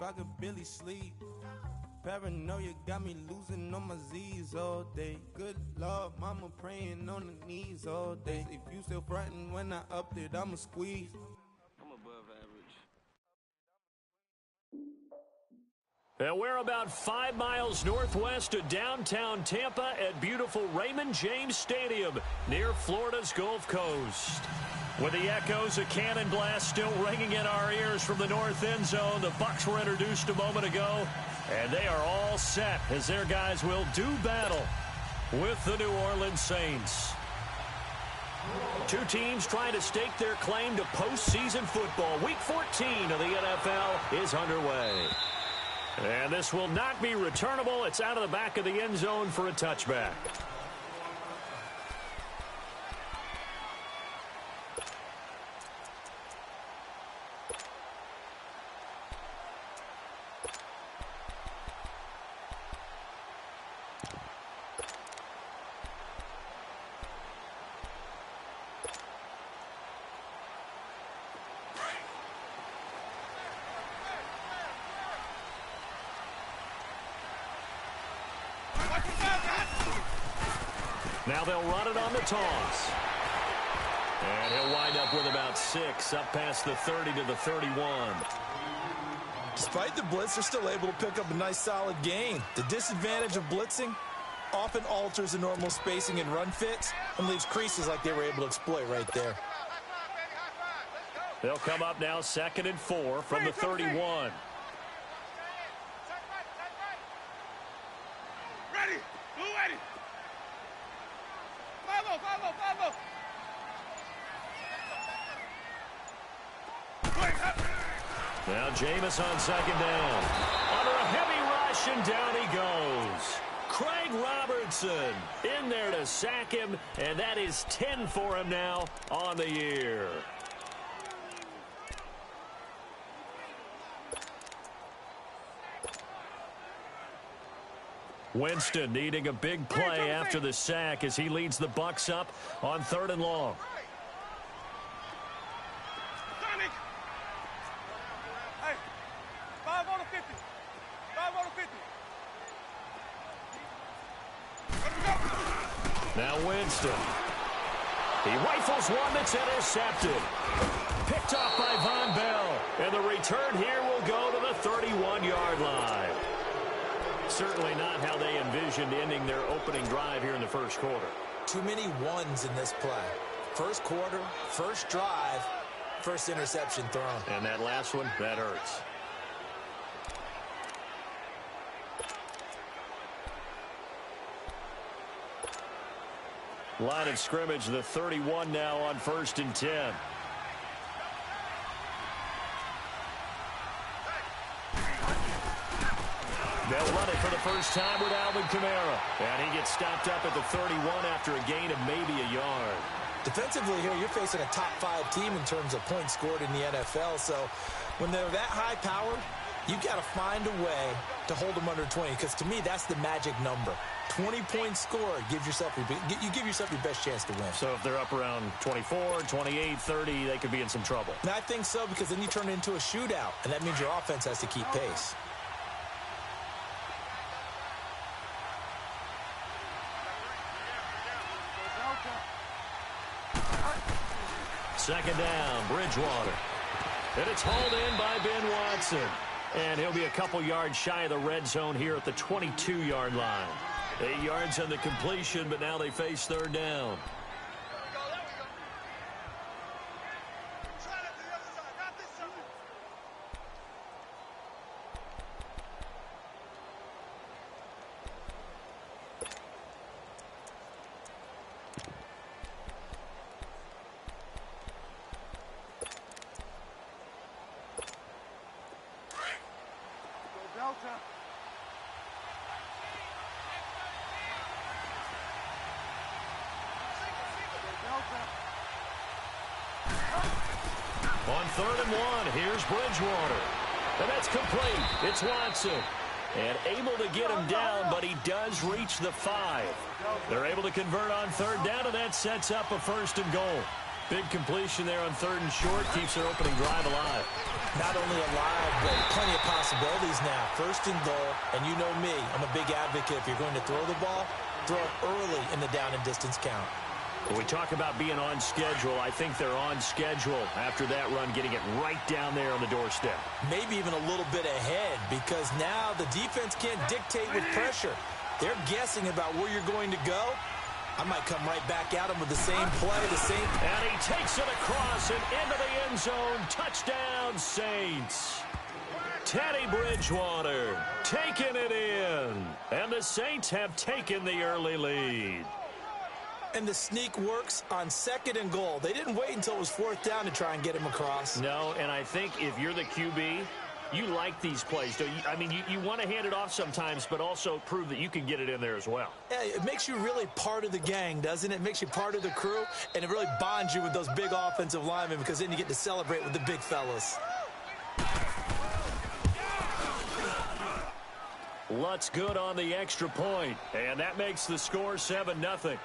I could barely sleep. Paranoia got me losing on my Z's all day. Good Lord, mama praying on the knees all day. If you still frontin' when I upped it, I'ma squeeze. I'm above average. And we're about 5 miles northwest of downtown Tampa at beautiful Raymond James Stadium near Florida's Gulf Coast. With the echoes of cannon blast still ringing in our ears from the north end zone, the Bucs were introduced a moment ago, and they are all set as their guys will do battle with the New Orleans Saints. Two teams trying to stake their claim to postseason football. Week 14 of the NFL is underway. And this will not be returnable. It's out of the back of the end zone for a touchback. Now they'll run it on the toss. And he'll wind up with about 6, up past the 30 to the 31. Despite the blitz, they're still able to pick up a nice solid gain. The disadvantage of blitzing often alters the normal spacing and run fits and leaves creases like they were able to exploit right there. They'll come up now 2nd and 4 from the 31. Ready. Who ready? Follow. Now Jameis on 2nd down. Under a heavy rush, and down he goes. Craig Robertson in there to sack him, and that is 10 for him now on the year. Winston needing a big play after the sack as he leads the Bucs up on 3rd and long. Hey, 5 on the 50. 5 on the 50. Now Winston. He rifles one that's intercepted. Picked off by Von Bell. And the return here will go to the 31-yard line. Certainly not how they envisioned ending their opening drive here in the first quarter. Too many ones in this play. First quarter, first drive, first interception thrown. And that last one, that hurts. Line of scrimmage, the 31 now on 1st and 10. They'll run it for the first time with Alvin Kamara. And he gets stopped up at the 31 after a gain of maybe a yard. Defensively here, you're facing a top 5 team in terms of points scored in the NFL. So when they're that high powered, you got to find a way to hold them under 20. Because to me, that's the magic number. 20 points scored, you give yourself your best chance to win. So if they're up around 24, 28, 30, they could be in some trouble. And I think so, because then you turn it into a shootout. And that means your offense has to keep pace. Second down, Bridgewater. And it's hauled in by Ben Watson. And he'll be a couple yards shy of the red zone here at the 22-yard line. 8 yards on the completion, but now they face 3rd down. On 3rd and 1, here's Bridgewater. And that's complete. It's Watson. And able to get him down, but he does reach the 5. They're able to convert on 3rd down, and that sets up a 1st and goal. Big completion there on 3rd and short. Keeps their opening drive alive. Not only alive, but plenty of possibilities now. 1st and goal, and you know me, I'm a big advocate. If you're going to throw the ball, throw it early in the down and distance count. When we talk about being on schedule, I think they're on schedule after that run, getting it right down there on the doorstep. Maybe even a little bit ahead, because now the defense can't dictate with pressure. They're guessing about where you're going to go. I might come right back at him with the same play, And he takes it across and into the end zone. Touchdown, Saints. Teddy Bridgewater taking it in. And the Saints have taken the early lead. And the sneak works on 2nd and goal. They didn't wait until it was 4th down to try and get him across. No, and I think if you're the QB, you like these plays. Don't you? I mean, you want to hand it off sometimes, but also prove that you can get it in there as well. Yeah, it makes you really part of the gang, doesn't it? It makes you part of the crew, and it really bonds you with those big offensive linemen because then you get to celebrate with the big fellas. Lutz good on the extra point, and that makes the score 7-0.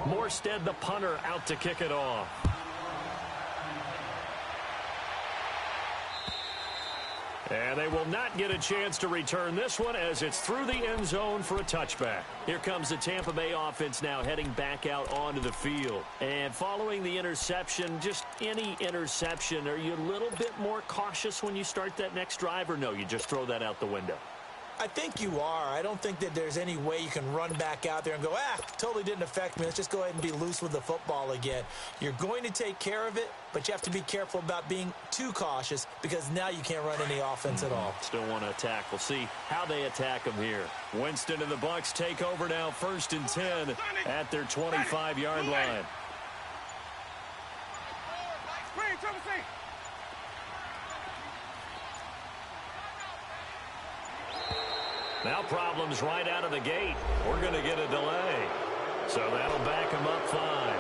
Morstead, the punter, out to kick it off. And they will not get a chance to return this one as it's through the end zone for a touchback. Here comes the Tampa Bay offense now heading back out onto the field. And following the interception, just any interception, are you a little bit more cautious when you start that next drive, or no, you just throw that out the window? I think you are. I don't think that there's any way you can run back out there and go, totally didn't affect me. Let's just go ahead and be loose with the football again. You're going to take care of it, but you have to be careful about being too cautious because now you can't run any offense at all. Still want to attack. We'll see how they attack them here. Winston and the Bucs take over now, 1st and 10 at their 25-yard line. Now problems right out of the gate. We're going to get a delay. So that'll back him up 5.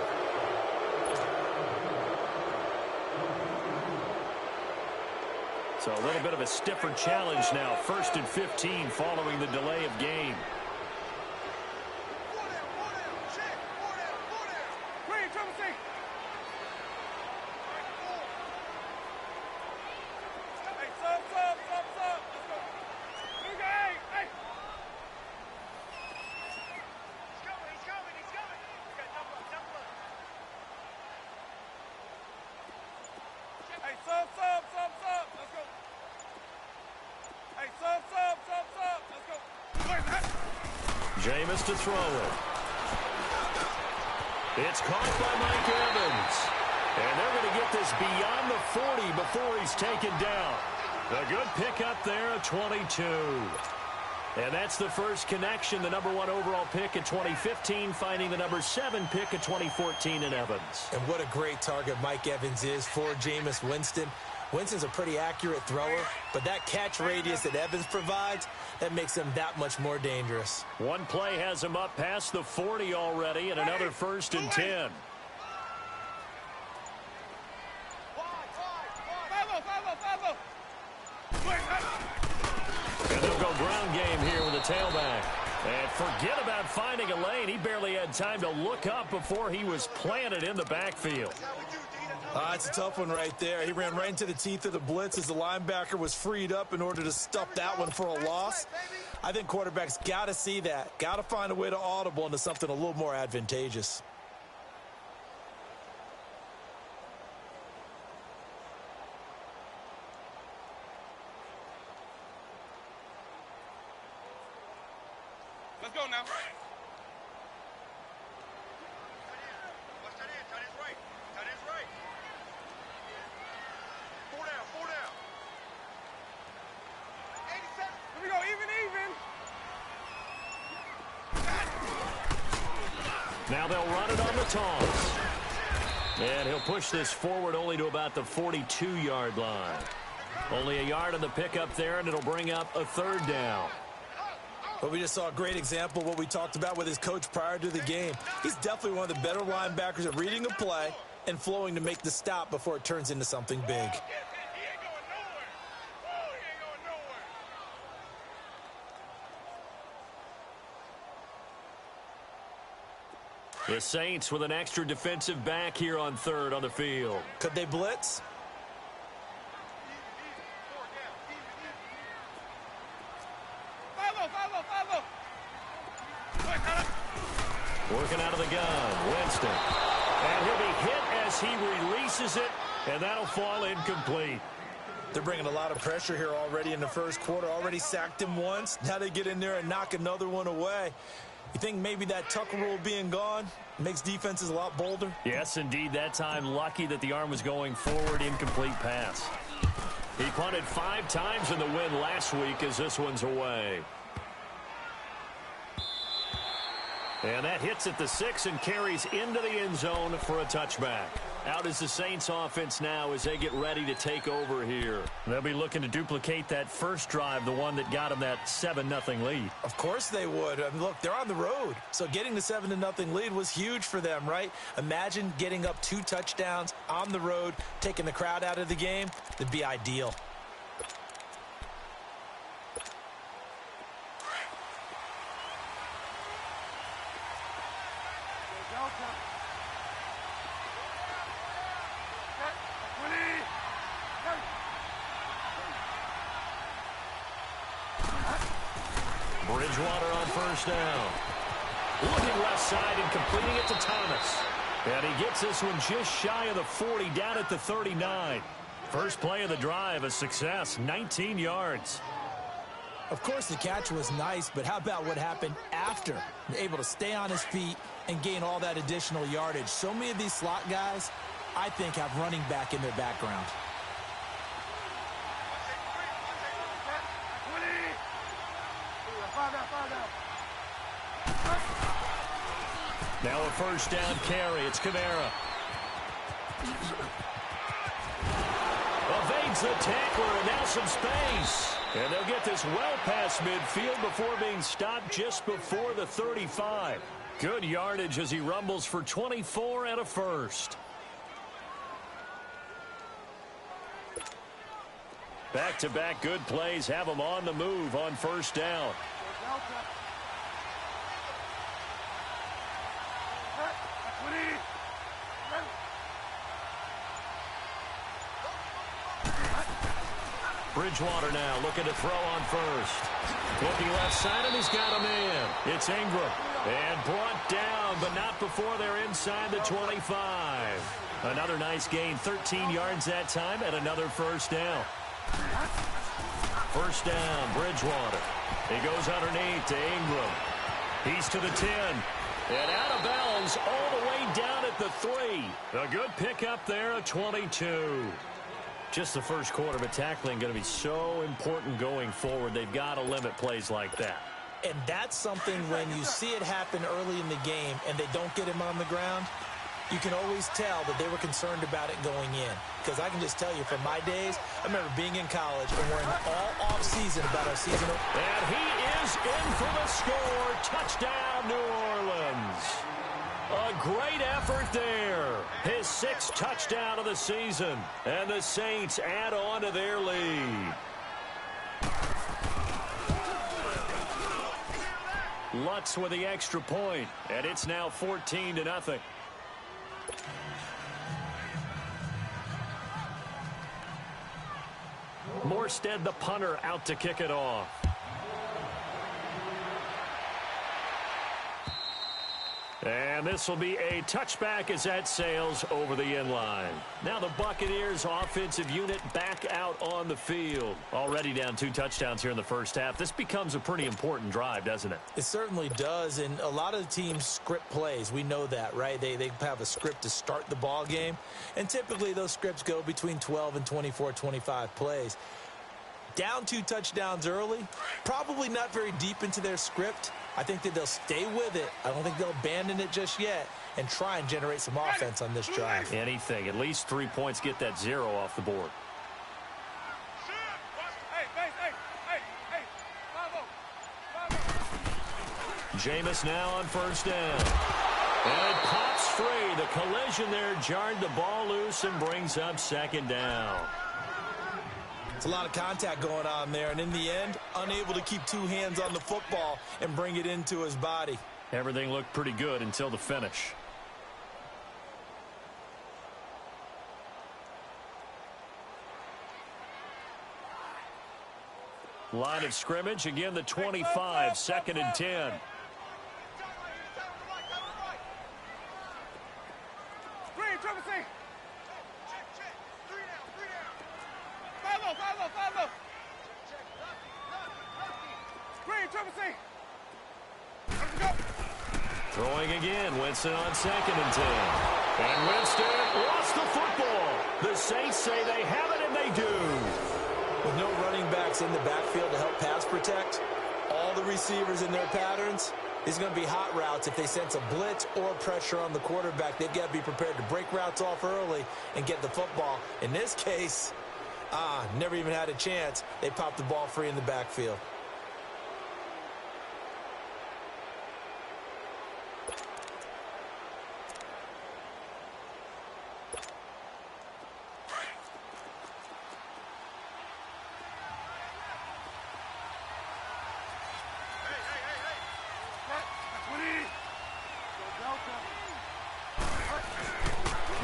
So a little bit of a stiffer challenge now. 1st and 15 following the delay of game. Jameis to throw it. It's caught by Mike Evans. And they're going to get this beyond the 40 before he's taken down. A good pickup there at 22. And that's the first connection, the number 1 overall pick in 2015, finding the number 7 pick in 2014 in Evans. And what a great target Mike Evans is for Jameis Winston. Winston's a pretty accurate thrower, but that catch radius that Evans provides, that makes him that much more dangerous. One play has him up past the 40 already, and another 1st and 10. And they'll go ground game here with a tailback. And forget about finding a lane. He barely had time to look up before he was planted in the backfield. It's a tough one right there. He ran right into the teeth of the blitz as the linebacker was freed up in order to stuff that one for a loss. I think quarterbacks got to see that. Got to find a way to audible into something a little more advantageous. Let's go now. Now they'll run it on the toss. And he'll push this forward only to about the 42-yard line. Only a yard on the pickup there, and it'll bring up a 3rd down. But we just saw a great example of what we talked about with his coach prior to the game. He's definitely one of the better linebackers at reading a play and flowing to make the stop before it turns into something big. The Saints with an extra defensive back here on third on the field. Could they blitz? Working out of the gun, Winston. And he'll be hit as he releases it, and that'll fall incomplete. They're bringing a lot of pressure here already in the first quarter. Already sacked him once. Now they get in there and knock another one away. You think maybe that Tucker rule being gone makes defenses a lot bolder? Yes, indeed. That time, lucky that the arm was going forward. Incomplete pass. He punted 5 times in the win last week as this one's away. And that hits at the 6 and carries into the end zone for a touchback. Out is the Saints offense now as they get ready to take over here. They'll be looking to duplicate that first drive, the one that got them that 7-0 lead. Of course they would. I mean, look, they're on the road. So getting the 7-0 lead was huge for them, right? Imagine getting up 2 touchdowns on the road, taking the crowd out of the game. That'd be ideal. Bridgewater on first down. Looking left side and completing it to Thomas. And he gets this one just shy of the 40, down at the 39. First play of the drive, a success, 19 yards. Of course, the catch was nice, but how about what happened after? Able to stay on his feet and gain all that additional yardage. So many of these slot guys, I think, have running back in their background. Now a first down carry. It's Kamara. Evades the tackler, and now some space. And they'll get this well past midfield before being stopped just before the 35. Good yardage as he rumbles for 24 and a first. Back-to-back good plays have them on the move on first down. Bridgewater now looking to throw on first. Looking left side, and he's got a man. It's Ingram. And brought down, but not before they're inside the 25. Another nice gain, 13 yards that time, and another first down. First down, Bridgewater. He goes underneath to Ingram. He's to the 10. And out of bounds all the way down at the 3. A good pickup there at 22. Just the first quarter, but tackling going to be so important going forward. They've got to limit plays like that. And that's something when you see it happen early in the game and they don't get him on the ground, you can always tell that they were concerned about it going in. Because I can just tell you from my days, I remember being in college and worrying all off-season about our season. And he is in for the score. Touchdown, New Orleans. A great effort there. His 6th touchdown of the season. And the Saints add on to their lead. Lutz with the extra point. And it's now 14-0. Morstead, the punter, out to kick it off. And this will be a touchback as that sails over the end line. Now the Buccaneers offensive unit back out on the field. Already down 2 touchdowns here in the first half. This becomes a pretty important drive, doesn't it? It certainly does, and a lot of the teams script plays. We know that, right? They have a script to start the ball game, and typically those scripts go between 12 and 24, 25 plays. Down 2 touchdowns early, probably not very deep into their script. I think that they'll stay with it. I don't think they'll abandon it just yet and try and generate some offense on this drive. Anything. At least 3 points, get that 0 off the board. Jameis now on first down. And it pops free. The collision there jarred the ball loose and brings up second down. It's a lot of contact going on there, and in the end, unable to keep 2 hands on the football and bring it into his body. Everything looked pretty good until the finish. Line of scrimmage, again the 25, 2nd and 10. Screen, triple C. Check. 3 down. 5 low. Screen, triple C. Let's go. Throwing again, Winston on 2nd and 10. And Winston lost the football. The Saints say they have it, and they do. With no running backs in the backfield to help pass protect, all the receivers in their patterns, these are going to be hot routes. If they sense a blitz or pressure on the quarterback, they've got to be prepared to break routes off early and get the football. In this case, never even had a chance. They popped the ball free in the backfield.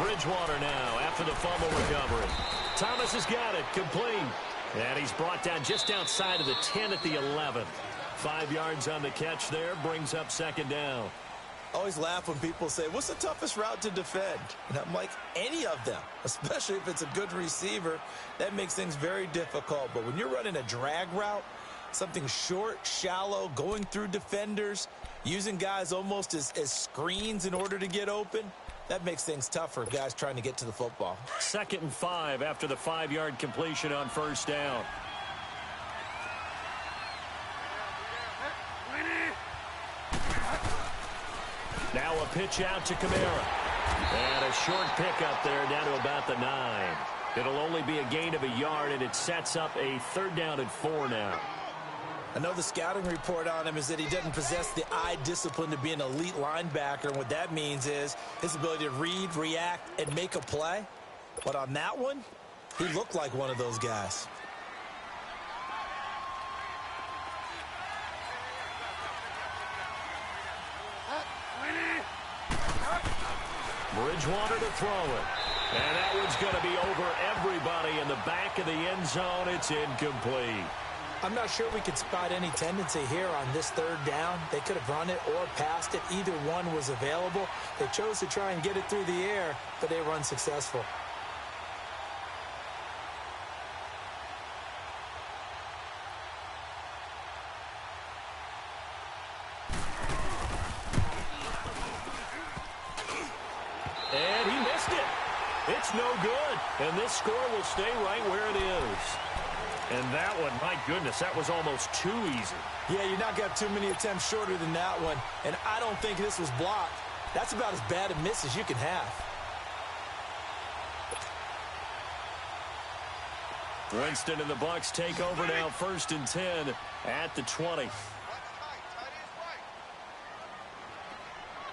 Bridgewater now after the fumble recovery. Thomas has got it, complete. And he's brought down just outside of the 10 at the 11. 5 yards on the catch there, brings up 2nd down. I always laugh when people say, what's the toughest route to defend? And I'm like, any of them, especially if it's a good receiver. That makes things very difficult. But when you're running a drag route, something short, shallow, going through defenders, using guys almost as screens in order to get open, that makes things tougher, guys trying to get to the football. 2nd and 5 after the 5-yard completion on 1st down. Now a pitch out to Kamara. And a short pickup there down to about the 9. It'll only be a gain of a yard, and it sets up a 3rd down and 4 now. I know the scouting report on him is that he doesn't possess the eye discipline to be an elite linebacker. And what that means is his ability to read, react, and make a play. But on that one, he looked like one of those guys. Bridgewater to throw it. And that one's going to be over everybody in the back of the end zone. It's incomplete. I'm not sure we could spot any tendency here on this 3rd down. They could have run it or passed it. Either one was available. They chose to try and get it through the air, but they were unsuccessful. And he missed it. It's no good. And this score will stay right where it is. And that one, my goodness, that was almost too easy. Yeah, you're not going to have too many attempts shorter than that one. And I don't think this was blocked. That's about as bad a miss as you can have. Winston and the Bucs take over now, 1st and 10 at the 20.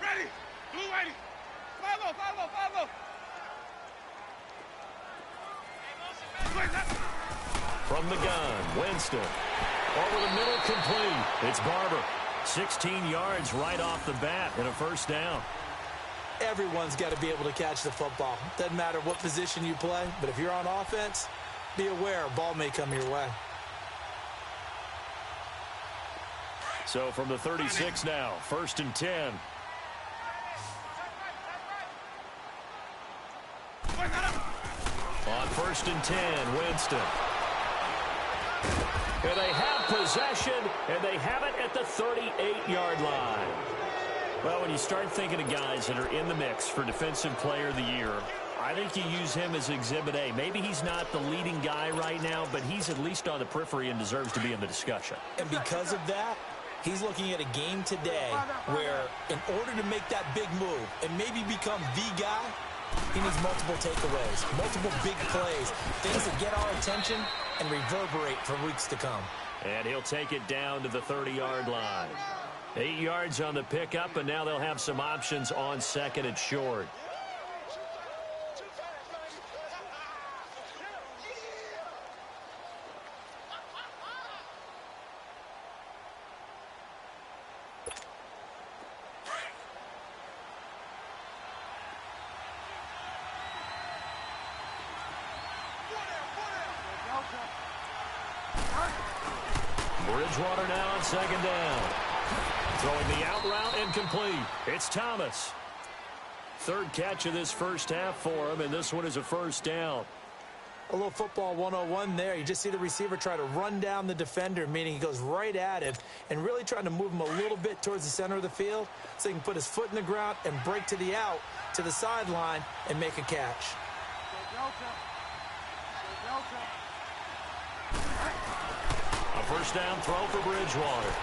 Ready. Blue 80. 5 low. From the gun, Winston. Over the middle, complete. It's Barber. 16 yards right off the bat and a 1st down. Everyone's got to be able to catch the football. Doesn't matter what position you play, but if you're on offense, be aware a ball may come your way. So from the 36 now, 1st and 10. On 1st and 10, Winston. And they have possession, and they have it at the 38-yard line. Well, when you start thinking of guys that are in the mix for Defensive Player of the Year, I think you use him as Exhibit A. Maybe he's not the leading guy right now, but he's at least on the periphery and deserves to be in the discussion. And because of that, he's looking at a game today where in order to make that big move and maybe become the guy, he needs multiple takeaways, multiple big plays, things that get our attention and reverberate for weeks to come. And he'll take it down to the 30-yard line. 8 yards on the pickup, and now they'll have some options on 2nd and short. Bridgewater now on second down. Throwing the out route incomplete. It's Thomas. Third catch of this first half for him, and this one is a first down. A little football 101 there. You just see the receiver try to run down the defender, meaning he goes right at him and really trying to move him a little bit towards the center of the field so he can put his foot in the ground and break to the out, to the sideline, and make a catch. A first down throw for Bridgewater.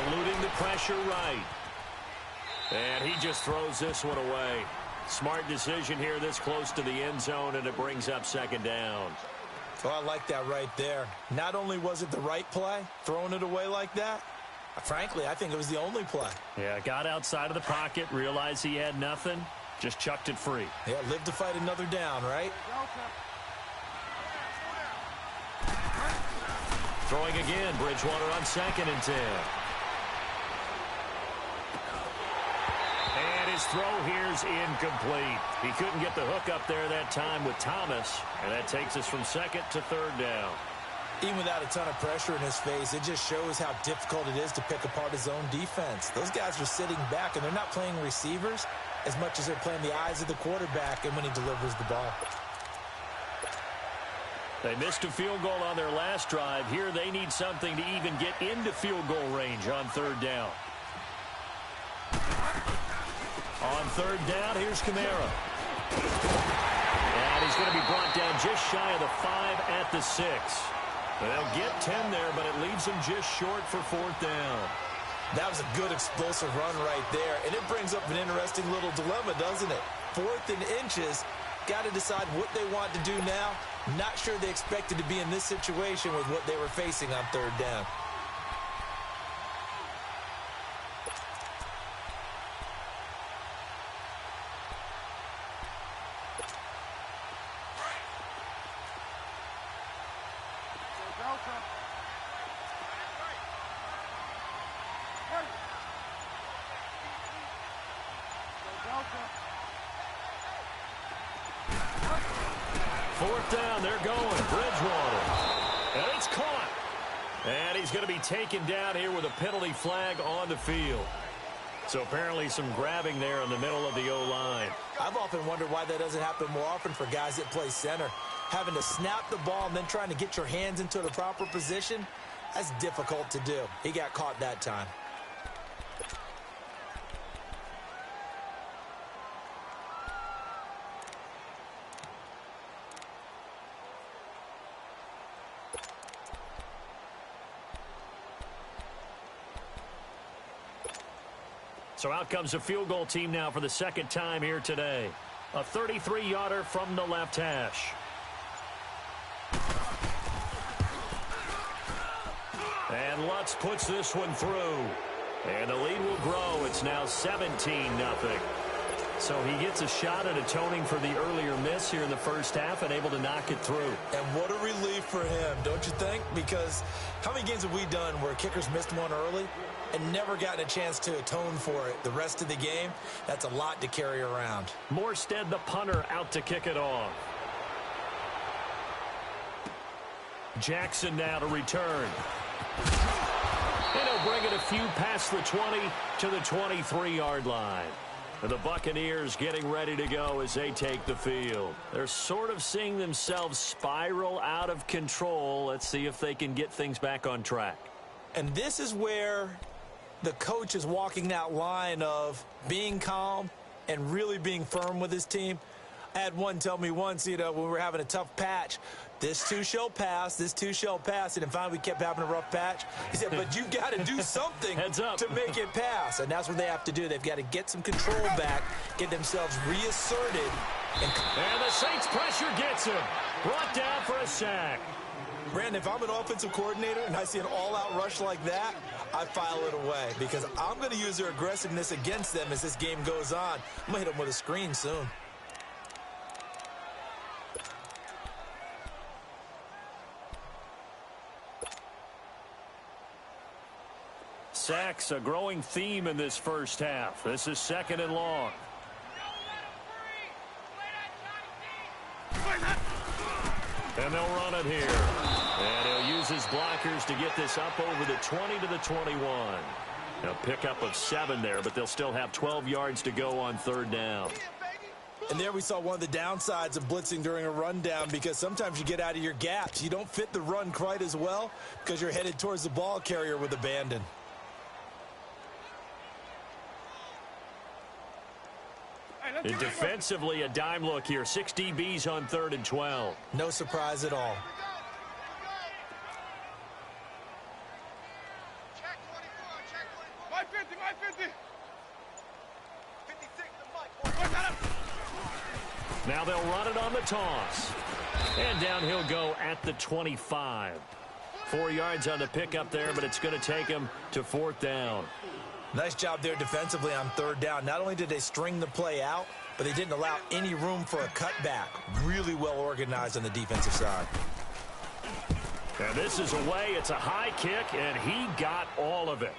Eluding the pressure right. And he just throws this one away. Smart decision here this close to the end zone, and it brings up second down. Oh, I like that right there. Not only was it the right play, throwing it away like that, frankly, I think it was the only play. Yeah, got outside of the pocket, realized he had nothing, just chucked it free. Yeah, live to fight another down, right? Throwing again, Bridgewater on 2nd and 10. And his throw here's incomplete. He couldn't get the hook up there that time with Thomas, and that takes us from 2nd to 3rd down. Even without a ton of pressure in his face, it just shows how difficult it is to pick apart his own defense. Those guys are sitting back, and they're not playing receivers as much as they're playing the eyes of the quarterback and when he delivers the ball. They missed a field goal on their last drive. Here they need something to even get into field goal range on 3rd down. On 3rd down, here's Kamara. And he's going to be brought down just shy of the 5 at the 6. And they'll get 10 there, but it leaves them just short for 4th down. That was a good explosive run right there. And it brings up an interesting little dilemma, doesn't it? 4th and inches. Got to decide what they want to do now. Not sure they expected to be in this situation with what they were facing on 3rd down. Fourth down, they're going. Bridgewater. And it's caught. And he's going to be taken down here with a penalty flag on the field. So apparently some grabbing there in the middle of the O-line. I've often wondered why that doesn't happen more often for guys that play center. Having to snap the ball and then trying to get your hands into the proper position, that's difficult to do. He got caught that time. So out comes a field goal team now for the 2nd time here today. A 33-yarder from the left hash. And Lutz puts this one through. And the lead will grow. It's now 17-0. So he gets a shot at atoning for the earlier miss here in the first half and able to knock it through. And what a relief for him, don't you think? Because how many games have we done where kickers missed one early and never gotten a chance to atone for it the rest of the game? That's a lot to carry around. Morstead, the punter, out to kick it off. Jackson now to return. And he'll bring it a few past the 20 to the 23-yard line. And the Buccaneers getting ready to go as they take the field. They're sort of seeing themselves spiral out of control. Let's see if they can get things back on track. And this is where the coach is walking that line of being calm and really being firm with his team. I had one tell me once, when we were having a tough patch, this too shall pass, this too shall pass. And finally we kept having a rough patch. He said, but you've got to do something to make it pass. And that's what they have to do. They've got to get some control back, get themselves reasserted. And the Saints pressure gets him. Brought down for a sack. Brandon, if I'm an offensive coordinator and I see an all-out rush like that, I file it away because I'm going to use their aggressiveness against them as this game goes on. I'm going to hit them with a screen soon. Sacks, a growing theme in this first half. This is 2nd and long. And they'll run it here. And he'll use his blockers to get this up over the 20 to the 21. A pickup of 7 there, but they'll still have 12 yards to go on 3rd down. And there we saw one of the downsides of blitzing during a rundown, because sometimes you get out of your gaps. You don't fit the run quite as well because you're headed towards the ball carrier with abandon. And defensively, a dime look here. 6 DBs on 3rd and 12. No surprise at all. Now they'll run it on the toss. And down he'll go at the 25. 4 yards on the pickup there, but it's going to take him to 4th down. Nice job there defensively on 3rd down. Not only did they string the play out, but they didn't allow any room for a cutback. Really well organized on the defensive side. And this is away. It's a high kick, and he got all of it.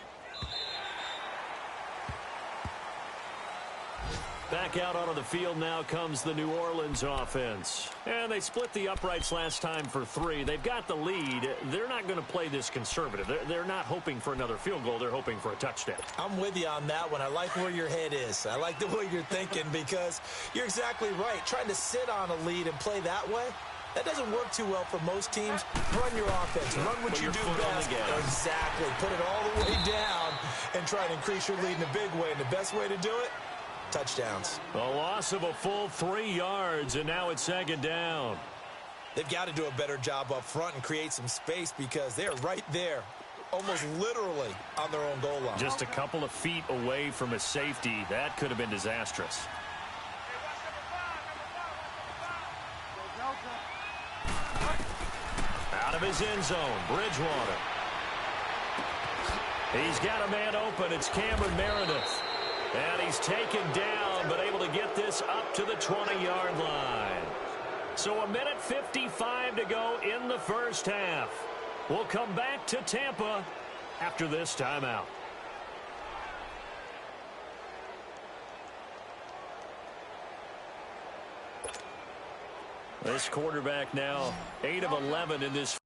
Back out onto the field now comes the New Orleans offense. And they split the uprights last time for 3. They've got the lead. They're not going to play this conservative. They're not hoping for another field goal. They're hoping for a touchdown. I'm with you on that one. I like where your head is. I like the way you're thinking, because you're exactly right. Trying to sit on a lead and play that way, that doesn't work too well for most teams. Run your offense. Run what you do best. Exactly. Put it all the way down and try to increase your lead in a big way. And the best way to do it, touchdowns. A loss of a full 3 yards, and now it's 2nd down. They've got to do a better job up front and create some space, because they're right there, almost literally on their own goal line. Just a couple of feet away from a safety. That could have been disastrous. Out of his end zone, Bridgewater. He's got a man open. It's Cameron Meredith. And he's taken down, but able to get this up to the 20-yard line. So 1:55 to go in the first half. We'll come back to Tampa after this timeout. This quarterback now 8 of 11 in this